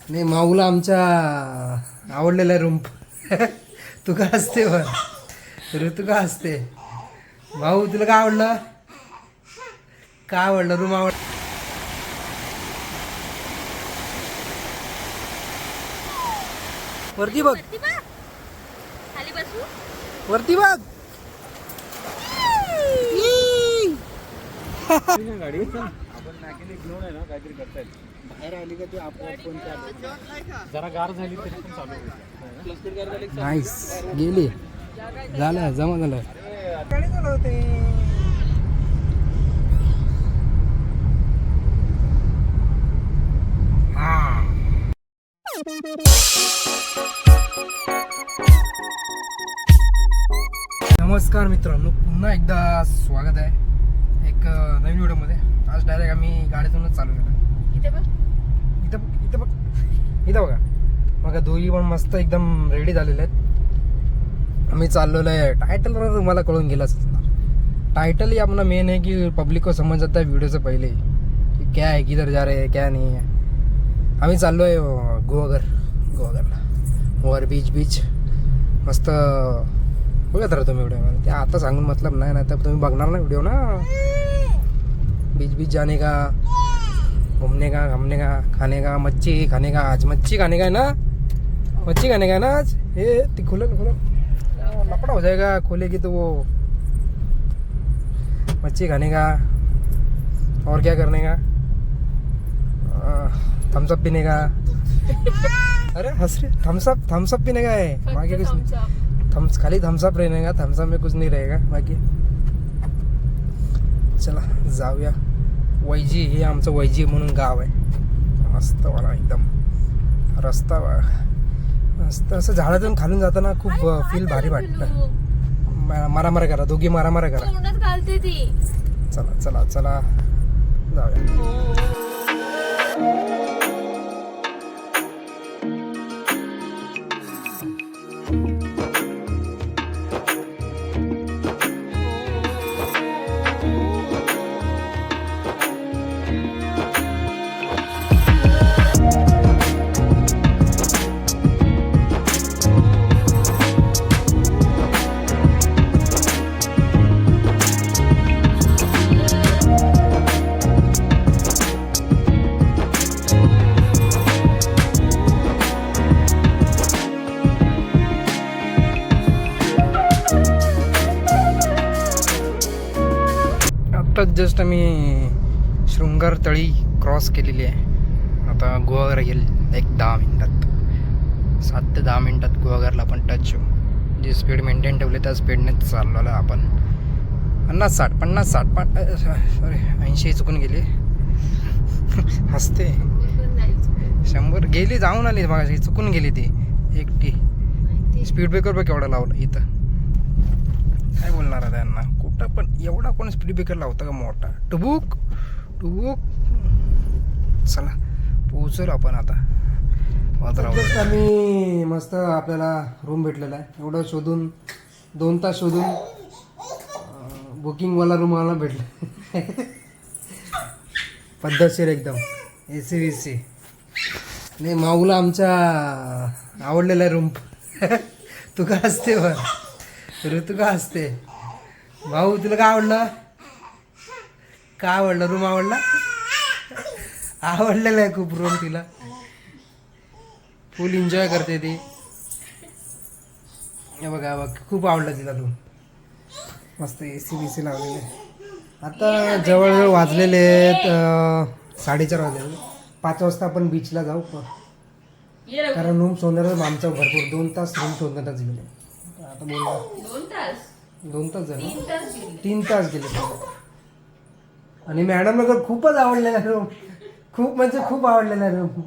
नाही माऊला आमच्या आवडलेला रूम. तू का असते ऋतू का असते? भाऊ तुला काय आवडलं? काय आवडलं? रूम आवड. वरती बघ, खाली बसू. वरती बघ. गाडी आपण मॅकॅनिक घेऊन आहे ना, काहीतरी करतायत. बाहेर आली का ते आपोआप पण जरा गार झाली तरी पण चालू होईल. नाईस, गेली. झालं, जमा झालं. गाडी चालवते. नमस्कार मित्रांनो, पुन्हा एकदा स्वागत आहे एक नवीन व्हिडिओमध्ये. आज डायरेक्ट आम्ही गाडीतूनच चालू केलं. इथे बघ. इथं बघ, इथं बघा. मग दोघी पण मस्त एकदम रेडी झालेले आहेत. आम्ही चाललेलो आहे. टायटलवर तुम्हाला कळून गेलाच असणार. टाइटल ही अपना मेन है कि पब्लिक को समझ जाता है वीडियो से पहले कि क्या है, किधर जा रहे हैं, क्या नहीं है. आम्ही चाललो आहे गोवागरला. गोवार बीच मस्त. बघत राहा तुम्ही व्हिडिओ. ते आता सांगून मतलब नाही, तर तुम्ही बघणार ना व्हिडिओ ना. बीच जाने का, घूमने का, खाने का, मच्छी खाने का. आज मच्छी खाने का है ना, मच्छी खाने का है ना आज. ये खोलो लपड़ा हो जाएगा, खोलेगी तो वो. मच्छी खाने का और क्या करने का, थम्सअप पीने का. अरे हंस रहे. थम्सअप पीने का है, बाकी कुछ नहीं. खाली थम्सअप रहने का. थम्सअप में कुछ नहीं रहेगा बाकी. चला जाऊया. वैजी, हे आमचं वैजी म्हणून गाव आहे. मस्त वाला एकदम रस्ता मस्त. असं झाडातून खालून जाताना खूप फील भारी वाटतं. मारामारा करा, दोघी मारामारा करा. तोंडात घालते ती. चला जाऊया. आत्ताच जस्ट आम्ही शृंगार तळी क्रॉस केलेली आहे. आता गोवाघर येईल एक 10 मिनिटात. 7 ते 10 मिनिटात गोवाघरला आपण टच होऊ. जी स्पीड मेंटेन ठेवली त्या स्पीडनेच चाललो आपण. 50-60 सॉरी 80 चुकून गेली. हसते. 100 गेली, जाऊन आली मग चुकून गेली ती एकटी. स्पीड ब्रेकर बघ केवढा लावला इथं. काय बोलणार आहे त्यांना. कुठं पण एवढा कोण स्पीड ब्रेकर लावतं का मोठा. टुबुक. चला पोहोचलो आपण आता. आम्ही मस्त आपल्याला रूम भेटलेला आहे. एवढं शोधून 2 तास शोधून बुकिंगवाला रूम आम्हाला भेटला. पद्धतशीर एकदम AC VC. नाही माऊला आमच्या आवडलेला रूम. तू का असते ऋतू का असते? भाऊ तुला काय आवडलं? काय आवडलं? रूम आवडला? आवडलेला आहे खूप रूम तिला. फुल एन्जॉय करते ती. हे बघा खूप आवडलं तिला रूम. मस्त AC VC लावलेले. आता जवळजवळ वाजलेले आहेत 4:30 वाजले. 5 वाजता आपण बीचला जाऊ. कारण रूम शोधण्यात आमचा भरपूर 2 तास रूम शोधण्यातच गेले. आता बोलला 2 तास झाले. 3 तास गेले. आणि मॅडमला तर खूपच आवडलेला रूम. खूप म्हणजे खूप आवडलेला रूम.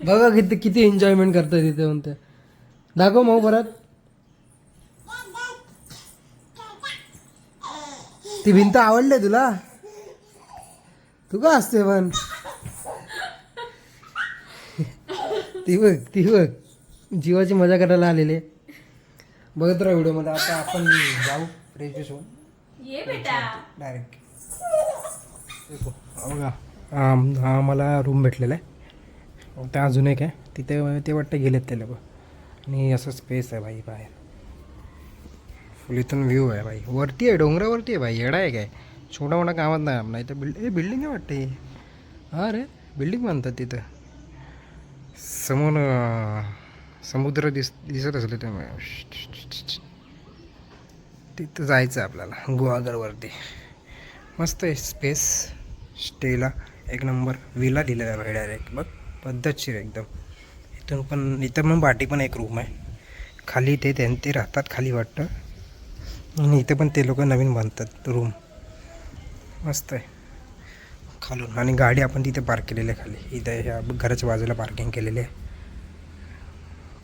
बघा किती एन्जॉयमेंट करतात तिथे म्हणते. दाखव मग परत. ती भिंत आवडली तुला? तू का असते पण? ती बघ जीवाची मजा करायला आलेले. बघत राहा व्हिडिओमध्ये. आता आपण जाऊ फ्रेश होऊन. ये बेटा. डायरेक्ट बघा हा मला रूम भेटलेला आहे. त्या अजून एक आहे तिथे ते वाटतं गेलेत ते लोक. आणि असं स्पेस आहे भाई बाहेर. फुल इथून व्ह्यू आहे भाई. वरती आहे, डोंगरावरती आहे भाई. येडा आहे काय, छोटा मोठा कामात नाही आपला. इथं बिल्डिंग आहे वाटते. हा रे, बिल्डिंग बांधतात तिथं. समोर समुद्र दिसत असले त्यामुळे तिथं जायचं आहे आपल्याला गुहागरवरती. मस्त आहे स्पेस. स्टेला एक नंबर. विला दिलेला आहे भाई डायरेक्ट बघ, पद्धतशीर एकदम. इथं पण बाटी पण एक रूम आहे खाली. ते राहतात खाली वाटतं. आणि इथे पण ते लोक नवीन बांधतात रूम. मस्त आहे खालून. आणि गाडी आपण तिथे पार्क केलेली आहे खाली. इथे ह्या घराच्या बाजूला पार्किंग केलेली आहे.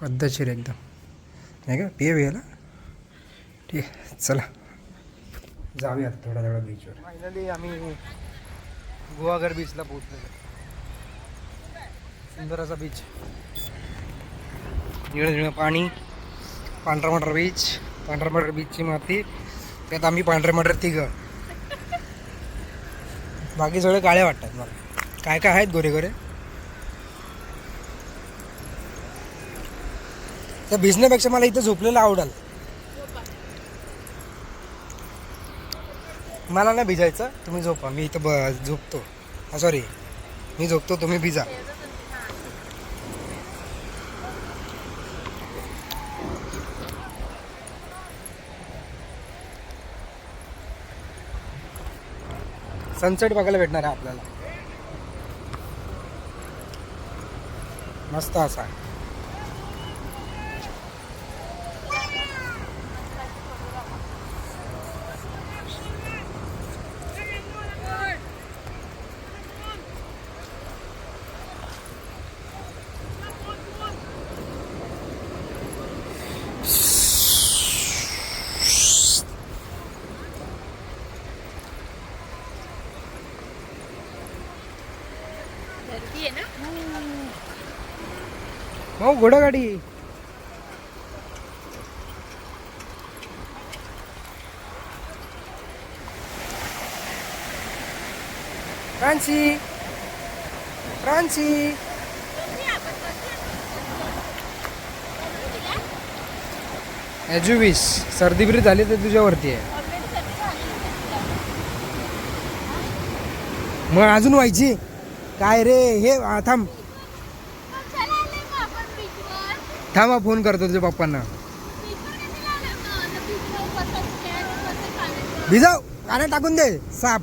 पद्धतशीर एकदम नाही का. PA ठीक आहे, चला जाऊया थोडा बीचवर. फायनली आम्ही गुहागर बीचला पोहोचलेलो. सुंदर असा बीच, निळं पाणी, पांढरा मटर बीच. पांढरा मटर बीचची माती, त्यात आम्ही पांढरे मटर तिघं. बाकी सगळे काळे वाटतात मला. काय काय आहेत गोरे गोरे. त्या भिजण्यापेक्षा मला इथं झोपलेलं आवडेल. मला नाही भिजायचं, तुम्ही झोपा. मी इथं झोपतो. सॉरी, मी झोपतो, तुम्ही भिजा. सनसेट बघायला भेटणार आहे आपल्याला मस्त असा. गर्दी आहे ना. हो, घोडागाडी. फ्रान्सी फ्रान्सी एज्युविस. सर्दी बिरी झाली तर तुझ्यावरती आहे. मग अजून व्हायची काय रे. हे थांब थांबा, फोन करतो तुझ्या पप्पांना. भिजाव, पाण्यात टाकून दे साप.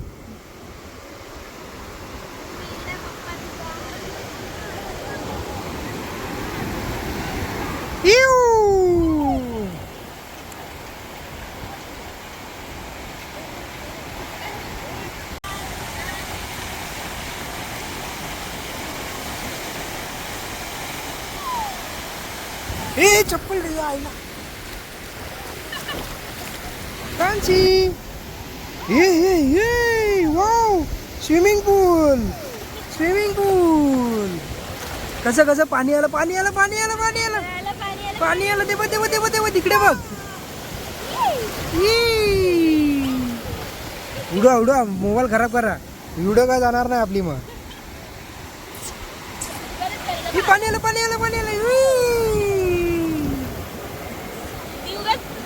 ए चप्पल रे आईला. फ्रान्सी. ये वाव, स्विमिंग पूल. कसं पाणी आलं ते तिकडे बघ. उडा मोबाईल खराब करा. व्हिडिओ काय जाणार नाही आपली. मग पाणी आलं.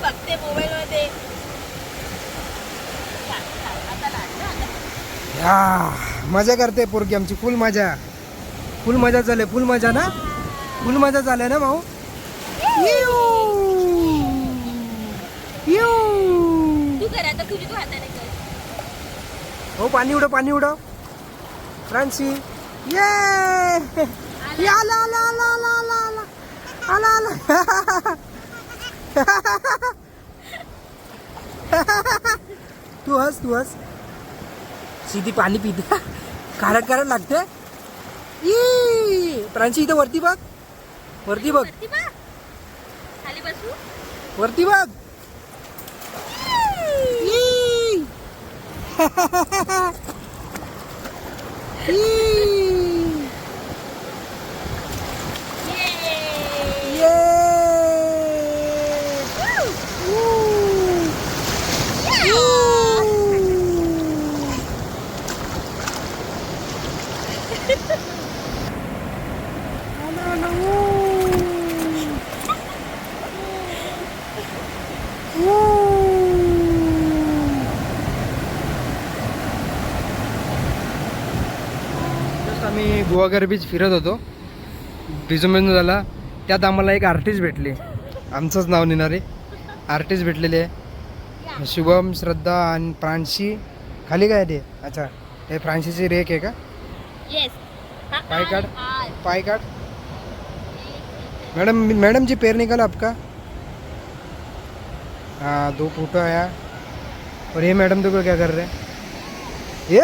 बघते मोबाईल मध्ये. मजा करते पोरगी आमची. फुल मजा झाले. फुल मजा झाले ना भाऊ. तू कर आता, तुझी तू हाताने कर. हो, पाणी उडव फ्रान्सी. ये आला तू हस. सीधी पाणी पिते. खारट लागते. फ्रान्सी इथं वरती बघ. खाली बसू. वरती बघ. गुहागर बीच फिरत होतो, बिजूमेजून झाला. त्यात आम्हाला एक आर्टिस्ट भेटली, आमचंच नाव नेणारे आर्टिस्ट भेटलेले आहे. शुभम, श्रद्धा आणि प्रांशी. खाली काय ते? अच्छा, हे प्रांशीची रेक आहे का? येस. पाय काढ, पाय काढ. मैडम जी पैर निकाला आपका. हाँ 2 फोटो आया. और ये मैडम देखो क्या कर रहे हैं. ये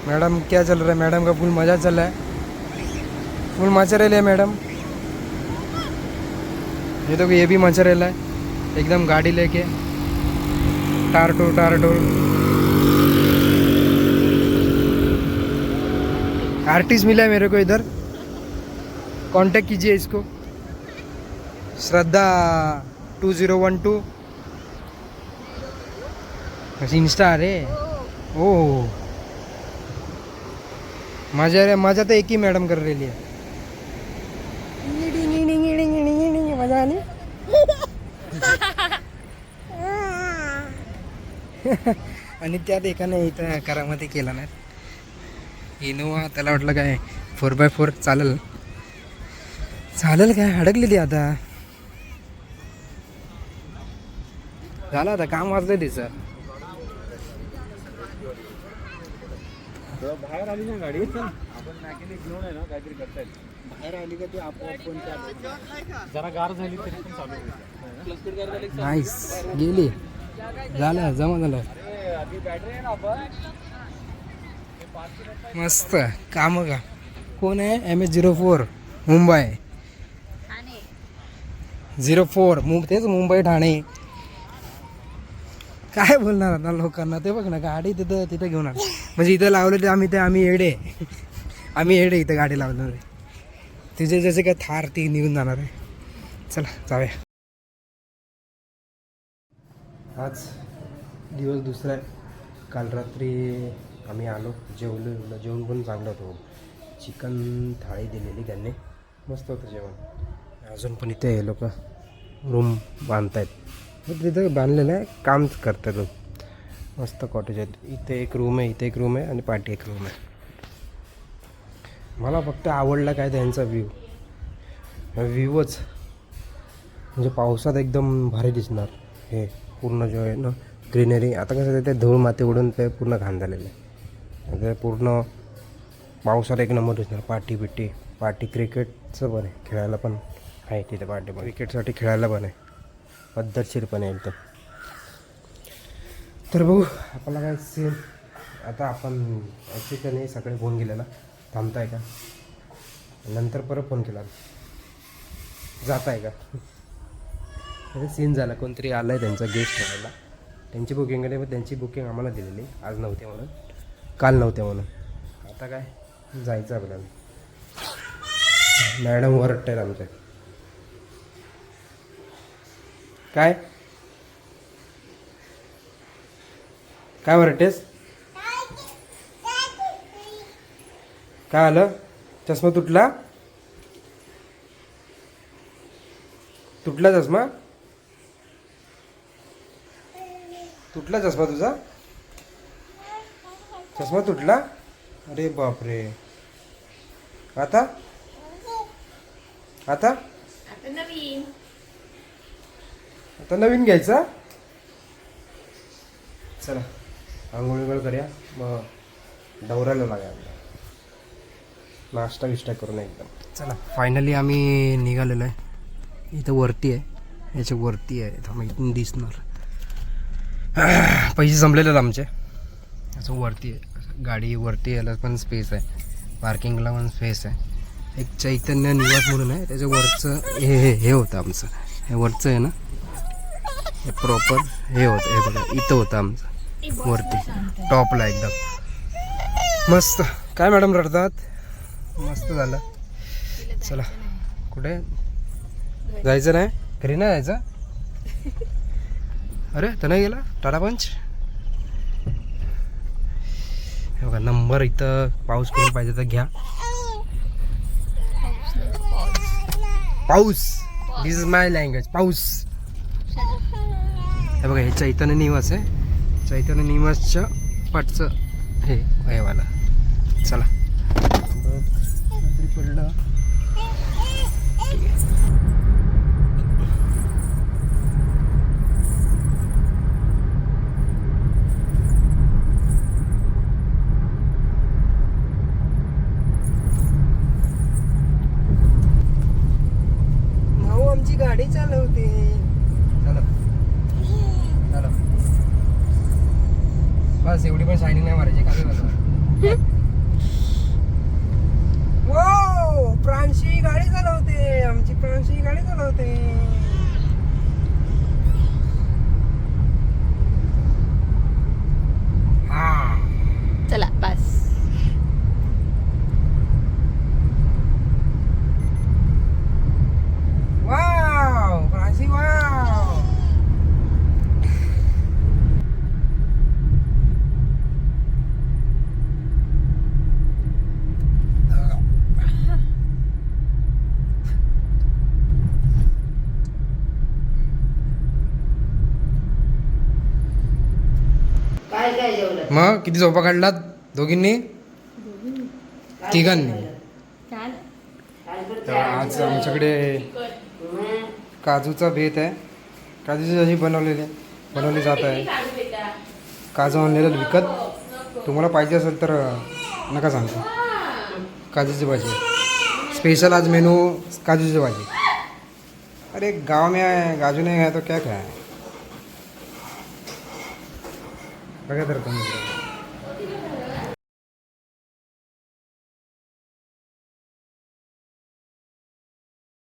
मैडम क्या चल रहा है? मैडम का फुल मजा चल रहा है, फुल मचा रहे मैडम. ये तो ये भी मचा रहा है एकदम, गाड़ी लेके टारटोर टारटोर. आर्टिस्ट मिला है मेरे को इधर, कांटेक्ट कीजिए इसको. श्रद्धा 2012 इंस्टा. अरे ओ मजा तो एक ही मैडम कर रही है. मजा आली. आणि त्यात एकाने इथं करामध्ये केला नाही. इनोवा त्याला वाटलं काय 4x4 चालेल काय, अडकली ती. आता झालं, आता काम वाजलंय तिचं. बाहेर आली ना गाडी, आपण मॅकॅनिक घेऊन आहे ना, काहीतरी करतायत. बाहेर आली का ती आपोआप पण चालू, जरा गार झाली तरी पण चालू होईल. नाईस, गेली. झालं, जमा झालं. मस्त काम का. कोण आहे? MS04 मुंबई 04 तेच मुंबई ठाणे. काय बोलणार आता लोकांना. ते बघ ना, गाडी तिथं घेऊन आलो. म्हणजे इथं लावलं ते आम्ही येडे इथं गाडी लावणार आहे. तिचे जसे काय थार ती निघून जाणार आहे. चला जाऊया. आज दिवस दुसरा आहे. काल रात्री आम्ही आलो, जेवण पण चांगलं होतं. चिकन थाळी दिलेली त्यांनी, मस्त होतं जेवण. अजून पण इथे हे लोक रूम बांधतायत. तिथं बांधलेलं आहे, काम करतात लोक. मस्त कॉटेज आहेत. इथे एक रूम आहे, इथे एक रूम आहे आणि पाठी एक रूम आहे. मला फक्त आवडला काय त्यांचा व्ह्यूच म्हणजे पावसात एकदम भारी दिसणार. हे पूर्ण जो आहे ना ग्रीनरी. आता कसं ते धूळ माती उडून ते पूर्ण घाण झालेलं आहे. ते पूर्ण पावसात एक नंबर दिसणार. पाटी क्रिकेटचं पण आहे, खेळायला पण आहे तिथे. पाटी क्रिकेटसाठी खेळायला पण आहे, पद्धतशीर पण आहे एकदम. तर बघू आपल्याला काय सेम. आता आपण ॲक्च्युली सकाळी फोन केलेला, थांबताय का, नंतर परत फोन केला, जात आहे का. सीन झाला. कोणतरी आलं आहे त्यांचा गेस्ट राहायला. त्यांची बुकिंग आहे, त्यांची बुकिंग आम्हाला दिलेली. आज नव्हते म्हणून, काल नव्हते म्हणून. आता काय जायचं आपल्याला. मॅडम वरट्ट आहेत आमच्या. काय काय वरट्टेस? काय आलं? चष्मा तुटला चष्मा? तुटला चष्मा तुझा? चष्मा तुटला? अरे बापरे. आता नवीन घ्यायचा. चला आंघोळ करूया, मग डवरायला लागेल. नाश्ता विष्टा करून एकदम. चला फायनली आम्ही निघालेलो आहे. इथं वरती आहे, याच्या वरती आहे. थांबा इथून दिसणार. पैसे संपलेले आहेत आमचे. असं वरती आहे, गाडी वरती यायला पण स्पेस आहे, पार्किंगला पण स्पेस आहे. एक चैतन्य निवास म्हणून आहे, त्याच्या वरचं हे होतं आमचं. हे वरचं आहे ना, हे प्रॉपर हे होतं. हे बघा इथं होतं आमचं वरती टॉपला एकदम मस्त. काय मॅडम रडतात? मस्त झालं. चला कुठे जायचं? नाही घरी नाही जायचं. अरे तर नाही गेला टाटा पंच. हे बघा नंबर इथं. पाऊस करून पाहिजे तर घ्या. पाऊस, दिस इज माय लँग्वेज. पाऊस. हे बघा हे चैतन्य निवास आहे. चैतन्य निवासच्या पाठचं हे वाला. चला पडलं. भाऊ आमची गाडी चालवते. चला चला बस एवढी पण शायनिंग नाही मारायची. काय वो प्रांशी गाडी चालवते. आमची प्रांशी गाडी चालवते. हा चला बस. Wow Pranshi wow. मग किती झोपा काढलात दोघींनी? तिघांनी. तर आज आमच्याकडे काजूचा बेत आहे. काजूची भाजी बनवली जात आहे. काजू आणलेलं विकत. तुम्हाला पाहिजे असेल तर नका सांगतो. काजूची भाजी स्पेशल आज मेनू काजूची भाजी. अरे गाँव में आए काजू नहीं है तो क्या खाए. बघा तर तुम्ही